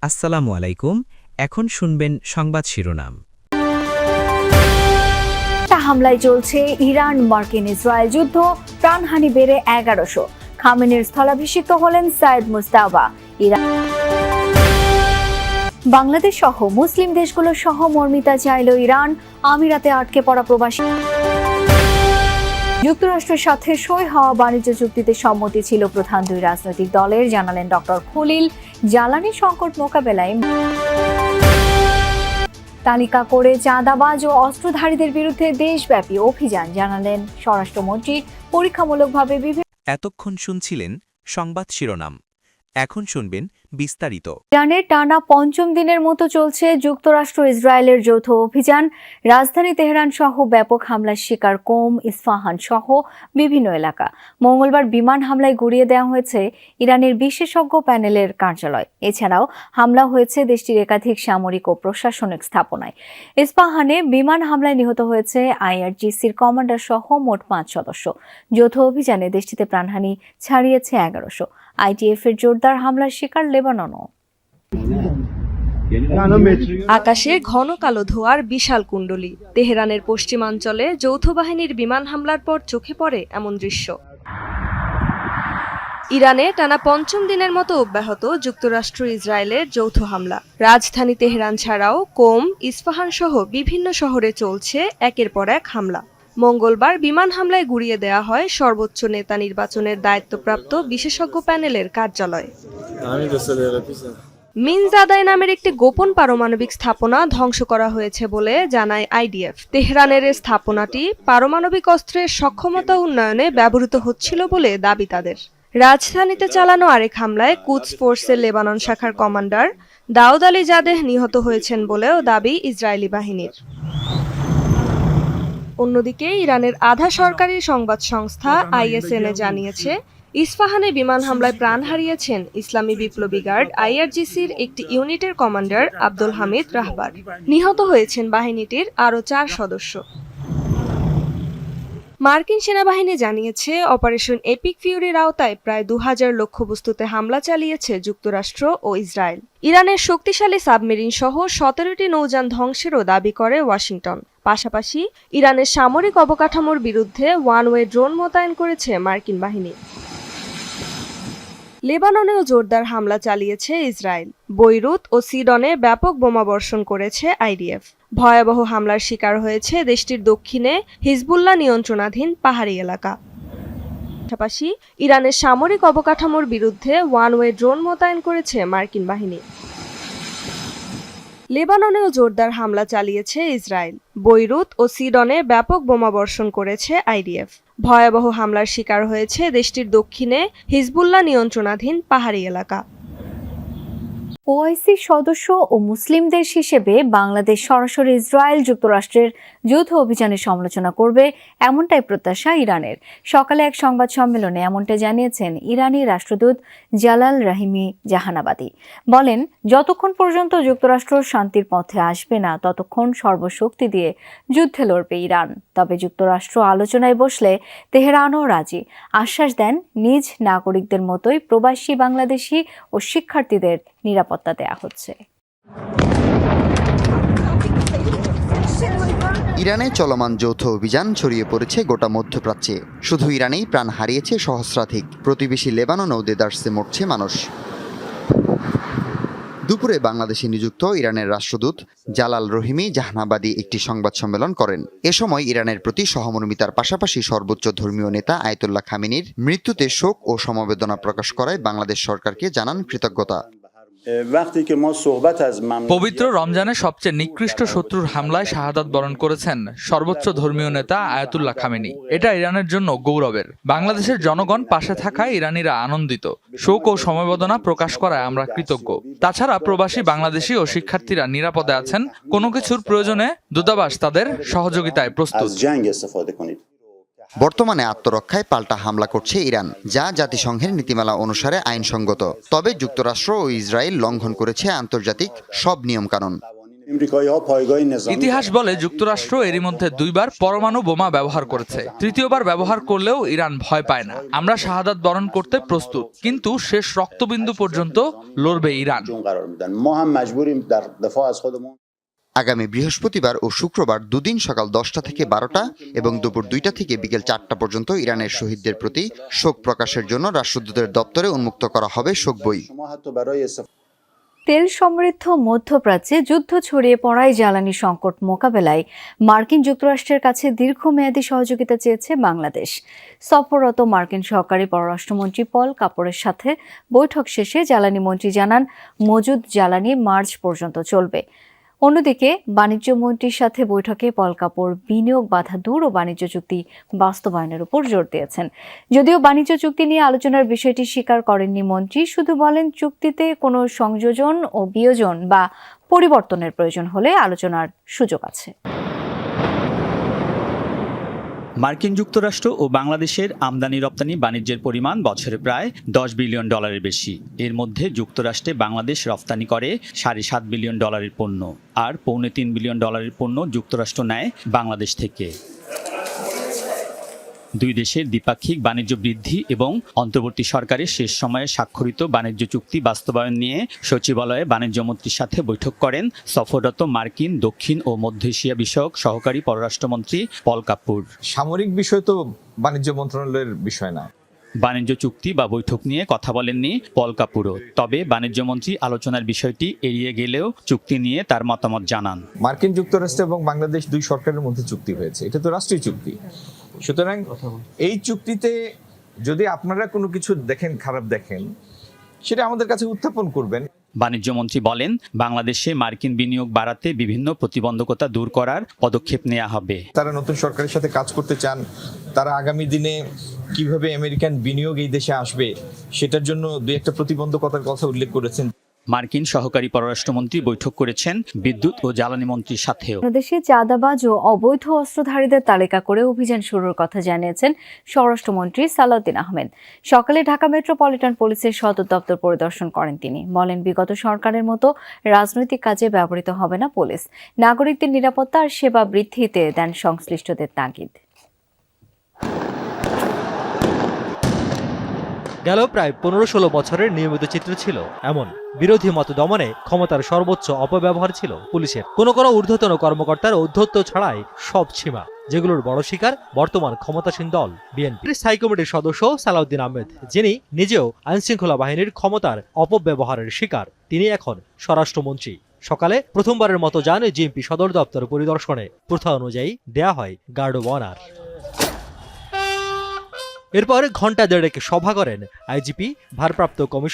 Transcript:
আসসালামু আলাইকুম। এখন শুনবেন সংবাদ শিরোনাম। হামলায় চলছে ইরান মার্কিন ইসরায়েল যুদ্ধ, প্রাণহানি বেড়ে 1100। খামেনির স্থলাভিষিক্ত হলেন সাইদ মুস্তাবা। ইরান বাংলাদেশ সহ মুসলিম দেশগুলোর সহমর্মিতা চাইল ইরান। আমিরাতে আটকে পড়া প্রবাসী। যুক্তরাষ্ট্রের সাথে সই হওয়া বাণিজ্য চুক্তিতে সম্মতি ছিল প্রধান দুই রাজনৈতিক দলের, জানালেন ডক্টর খলিল। জ্বালানি সংকট মোকাবেলায় তালিকা করে চাঁদাবাজ ও অস্ত্রধারীদের বিরুদ্ধে দেশব্যাপী অভিযান, জানালেন স্বরাষ্ট্রমন্ত্রী। পরীক্ষামূলকভাবে এতক্ষণ শুনছিলেন সংবাদ শিরোনাম। এখন শুনবেন বিস্তারিত। ইরানের টানা পঞ্চম দিনের মতো চলছে যুক্তরাষ্ট্র ইসরায়েলের যৌথ অভিযান। রাজধানী তেহরান সহ ব্যাপক হামলার শিকার কোম, ইস্পাহান সহ বিভিন্ন এলাকা। মঙ্গলবার বিমান হামলায় গুড়িয়ে দেওয়া হয়েছে ইরানের বিশেষজ্ঞ প্যানেলের কার্যালয়। এছাড়াও হামলা হয়েছে দেশটির একাধিক সামরিক ও প্রশাসনিক স্থাপনায়। ইস্পাহানে বিমান হামলায় নিহত হয়েছে আইআরজিসির কমান্ডার সহ মোট 5 সদস্য। যৌথ অভিযানে দেশটিতে প্রাণহানি ছাড়িয়েছে 1100। আইডিএফ এর জোরদার হামলার শিকার লেবাননও। আকাশে ঘন কালো ধোঁয়ার বিশাল কুণ্ডলী। তেহরানের পশ্চিমাঞ্চলে যৌথ বাহিনীর বিমান হামলার পর চোখে পড়ে এমন দৃশ্য। ইরানে টানা পঞ্চম দিনের মতো অব্যাহত যুক্তরাষ্ট্র ইসরায়েলের যৌথ হামলা। রাজধানী তেহরান ছাড়াও কোম, ইস্পাহান সহ বিভিন্ন শহরে চলছে একের পর এক হামলা। মঙ্গলবার বিমান হামলায় গুড়িয়ে দেওয়া হয় সর্বোচ্চ নেতা নির্বাচনের দায়িত্বপ্রাপ্ত বিশেষজ্ঞ প্যানেলের কার্যালয়। মিনজাদাই নামের একটি গোপন পারমাণবিক স্থাপনা ধ্বংস করা হয়েছে বলে জানায় আইডিএফ। তেহরানের এই স্থাপনাটি পারমাণবিক অস্ত্রের সক্ষমতা উন্নয়নে ব্যবহৃত হচ্ছিল বলে দাবি তাদের। রাজধানীতে চালানো আরেক হামলায় কুদস ফোর্সের লেবানন শাখার কমান্ডার দাউদ আলী জাদেহ নিহত হয়েছেন বলেও দাবি ইসরায়েলি বাহিনীর। অন্যদিকে ইরানের আধা সরকারি সংবাদ সংস্থা আইএসএনএ জানিয়েছে, ইস্পাহানে বিমান হামলায় প্রাণ হারিয়েছেন ইসলামী বিপ্লবী গার্ড আইআরজিসির একটি ইউনিটের কমান্ডার আব্দুল হামিদ রাহবার। নিহত হয়েছেন বাহিনীটির আরও 4 সদস্য। মার্কিন সেনাবাহিনী জানিয়েছে, অপারেশন এপিক ফিউরির আওতায় প্রায় 2000 লক্ষ্যবস্তুতে হামলা চালিয়েছে যুক্তরাষ্ট্র ও ইসরায়েল। ইরানের শক্তিশালী সাবমেরিন সহ 17টি নৌযান ধ্বংসেরও দাবি করে ওয়াশিংটন। পাশাপাশি ইরানের সামরিক অবকাঠামোর বিরুদ্ধে ওয়ান ওয়ে ড্রোন মোতায়েন করেছে মার্কিন বাহিনী। লেবাননেও জোরদার হামলা চালিয়েছে ইসরায়েল। বৈরুত ও সিডনে ব্যাপক বোমাবর্ষণ করেছে আইডিএফ। ভয়াবহ হামলার শিকার হয়েছে দেশটির দক্ষিণে হিজবুল্লাহ নিয়ন্ত্রণাধীন পাহাড়ি এলাকা। পাশাপাশি ইরানের সামরিক অবকাঠামোর বিরুদ্ধে ওয়ান ওয়ে ড্রোন মোতায়েন করেছে মার্কিন বাহিনী। লেবাননেও জোরদার হামলা চালিয়েছে ইসরায়েল। বৈরুত ও সিডনে ব্যাপক বোমাবর্ষণ করেছে আইডিএফ। ভয়াবহ হামলার শিকার হয়েছে দেশটির দক্ষিণে হিজবুল্লাহ নিয়ন্ত্রণাধীন পাহাড়ি এলাকা। ওআইসি সদস্য ও মুসলিম দেশ হিসেবে বাংলাদেশ সরাসরি ইসরায়েল যুক্তরাষ্ট্রের যৌথ অভিযানের সমালোচনা করবে, এমনটাই প্রত্যাশা ইরানের। সকালে এক সংবাদ সম্মেলনে এমনটাই জানিয়েছেন ইরানি রাষ্ট্রদূত জালাল রাহিমি জাহানাবাদী। বলেন, যতক্ষণ পর্যন্ত যুক্তরাষ্ট্র শান্তির পথে আসবে না, ততক্ষণ সর্বশক্তি দিয়ে যুদ্ধে লড়বে ইরান। তবে যুক্তরাষ্ট্র আলোচনায় বসলে তেহরানও রাজি। আশ্বাস দেন, নিজ নাগরিকদের মতোই প্রবাসী বাংলাদেশি ও শিক্ষার্থীদের নিরাপত্তা দেয়া হচ্ছে। ইরানে চলমান যৌথ অভিযান ছড়িয়ে পড়েছে গোটা মধ্যপ্রাচ্যে। শুধু ইরানেই প্রাণ হারিয়েছে সহস্রাধিক। প্রতিবেশী লেবাননেও দেদারসে মরছে মানুষ। দুপুরে বাংলাদেশে নিযুক্ত ইরানের রাষ্ট্রদূত জালাল রহিমি জাহানাবাদী একটি সংবাদ সম্মেলন করেন। এ সময় ইরানের প্রতি সহমর্মিতার পাশাপাশি সর্বোচ্চ ধর্মীয় নেতা আয়াতুল্লাহ খামেনির মৃত্যুতে শোক ও সমবেদনা প্রকাশ করায় বাংলাদেশ সরকারকে জানান কৃতজ্ঞতা। পবিত্র রমজানে সবচেয়ে নিকৃষ্ট শত্রুর হামলায় শাহাদাত বরণ করেছেন সর্বোচ্চ ধর্মীয় নেতা আয়াতুল্লাহ খামেনি। এটা ইরানের জন্য গৌরবের। বাংলাদেশের জনগণ পাশে থাকায় ইরানিরা আনন্দিত। শোক ও সমবেদনা প্রকাশ করায় আমরা কৃতজ্ঞ। তাছাড়া প্রবাসী বাংলাদেশি ও শিক্ষার্থীরা নিরাপদে আছেন। কোনো কিছুর প্রয়োজনে দূতাবাস তাদের সহযোগিতায় প্রস্তুত। বর্তমানে আত্মরক্ষায় পাল্টা হামলা করছে ইরান, যা জাতিসংঘের নীতিমালা অনুসারে আইনসঙ্গত। তবে যুক্তরাষ্ট্র ও ইসরায়েল লঙ্ঘন করেছে আন্তর্জাতিক সব নিয়মকানুন। ইতিহাস বলে যুক্তরাষ্ট্র এরই মধ্যে 2 বার পরমাণু বোমা ব্যবহার করেছে। তৃতীয়বার ব্যবহার করলেও ইরান ভয় পায় না। আমরা শাহাদাত বরণ করতে প্রস্তুত, কিন্তু শেষ রক্তবিন্দু পর্যন্ত লড়বে ইরান। আগামী বৃহস্পতিবার ও শুক্রবার দুদিন সকাল 10টা থেকে 12টা এবং দুপুর 2টা থেকে বিকেল 4টা পর্যন্ত ইরানের শহীদদের প্রতি শোক প্রকাশের জন্য রাষ্ট্রদূতের দপ্তরে উন্মুক্ত করা হবে শোক বই। তেল সমৃদ্ধ মধ্যপ্রাচ্যে যুদ্ধ ছড়িয়ে পড়ায় জ্বালানি সংকট মোকাবেলায় মার্কিন যুক্তরাষ্ট্রের কাছে দীর্ঘমেয়াদী সহযোগিতা চেয়েছে বাংলাদেশ। সফররত মার্কিন সহকারী পররাষ্ট্রমন্ত্রী পল কাপরের সাথে বৈঠক শেষে জ্বালানি মন্ত্রী জানান, মজুদ জ্বালানি মার্চ পর্যন্ত চলবে। অন্যদিকে বাণিজ্য মন্ত্রীর সাথে বৈঠকে পল কাপড় বিনিয়োগ বাধা দূর ও বাণিজ্য চুক্তি বাস্তবায়নের উপর জোর দিয়েছেন। যদিও বাণিজ্য চুক্তি নিয়ে আলোচনার বিষয়টি স্বীকার করেননি মন্ত্রী, শুধু বলেন চুক্তিতে কোনো সংযোজন ও বিয়োজন বা পরিবর্তনের প্রয়োজন হলে আলোচনার সুযোগ আছে। মার্কিন যুক্তরাষ্ট্র ও বাংলাদেশের আমদানি রপ্তানি বাণিজ্যের পরিমাণ বছরে প্রায় $10 বিলিয়ন বেশি। এর মধ্যে যুক্তরাষ্ট্রে বাংলাদেশ রপ্তানি করে $7.5 বিলিয়ন পণ্য, আর $2.3 বিলিয়ন পণ্য যুক্তরাষ্ট্র নেয় বাংলাদেশ থেকে। দুই দেশের দ্বিপাক্ষিক বাণিজ্য বৃদ্ধি এবং অন্তর্বর্তী সরকারের শেষ সময়ে স্বাক্ষরিত বাণিজ্য চুক্তি বাস্তবায়ন নিয়ে সচিবালয়ে বাণিজ্যমন্ত্রীর সাথে বৈঠক করেন সফররত মার্কিন দক্ষিণ ও মধ্য এশিয়া বিষয়ক সহকারী পররাষ্ট্রমন্ত্রী পল কাপুর। সামরিক বিষয় তো বাণিজ্য মন্ত্রণালয়ের বিষয় না। বাণিজ্য চুক্তি বা বৈঠক নিয়ে কথা বলেননি পল কাপুরও, তবে বাণিজ্যমন্ত্রী আলোচনার বিষয়টি এড়িয়ে গেলেও চুক্তি নিয়ে তার মতামত জানান। মার্কিন যুক্তরাষ্ট্র এবং বাংলাদেশ দুই সরকারের মধ্যে চুক্তি হয়েছে, এটা তো রাষ্ট্রীয় চুক্তি। সুতরাং এই চুক্তিতে যদি আপনারা কোনো কিছু দেখেন, খারাপ দেখেন, সেটা আমাদের কাছে উত্থাপন করবেন। বাণিজ্যমন্ত্রী বলেন, বাংলাদেশে মার্কিন বিনিয়োগ বাড়াতে বিভিন্ন প্রতিবন্ধকতা দূর করার পদক্ষেপ নেওয়া হবে। তারা নতুন সরকারের সাথে কাজ করতে চান, তারা আগামী দিনে কিভাবে আমেরিকান বিনিয়োগ এই দেশে আসবে সেটার জন্য দুই একটা প্রতিবন্ধকতার কথা উল্লেখ করেছেন। মার্কিন সহকারী পররাষ্ট্রমন্ত্রী বৈঠক করেছেন বিদ্যুৎ ও জ্বালানি মন্ত্রীর সাথেও। বাংলাদেশে চাঁদাবাজ ও অবৈধ অস্ত্রধারীদের তালিকা করে অভিযান শুরুর কথা জানিয়েছেন স্বরাষ্ট্রমন্ত্রী সালাউদ্দিন আহমেদ। সকালে ঢাকা মেট্রোপলিটন পুলিশের সদর দপ্তর পরিদর্শন করেন তিনি। বলেন, বিগত সরকারের মতো রাজনৈতিক কাজে ব্যবহৃত হবে না পুলিশ। নাগরিকদের নিরাপত্তা আর সেবা বৃদ্ধিতে দেন সংশ্লিষ্টদের তাগিদ। গেল প্রায় 15-16 বছরের নিয়মিত চিত্র ছিল এমন। বিরোধী মত দমনে ক্ষমতার সর্বোচ্চ অপব্যবহার ছিল পুলিশের। কোনো ঊর্ধ্বতন কর্মকর্তার ঔদ্ধত্য ছাড়াই সব সীমা, যেগুলোর বড় শিকার বর্তমান ক্ষমতাসীন দল বিএনপি। স্থায়ী কমিটির সদস্য সালাউদ্দিন আহমেদ, যিনি নিজেও আইনশৃঙ্খলা বাহিনীর ক্ষমতার অপব্যবহারের শিকার, তিনি এখন স্বরাষ্ট্রমন্ত্রী। সকালে প্রথমবারের মতো যান জিএমপি সদর দপ্তর পরিদর্শনে। প্রথা অনুযায়ী দেয়া হয় গার্ড অব অনার। এরপর ঘণ্টা দেড়েক সভা করেন আইজিপি, ভারপ্রাপ্ত কমিশনার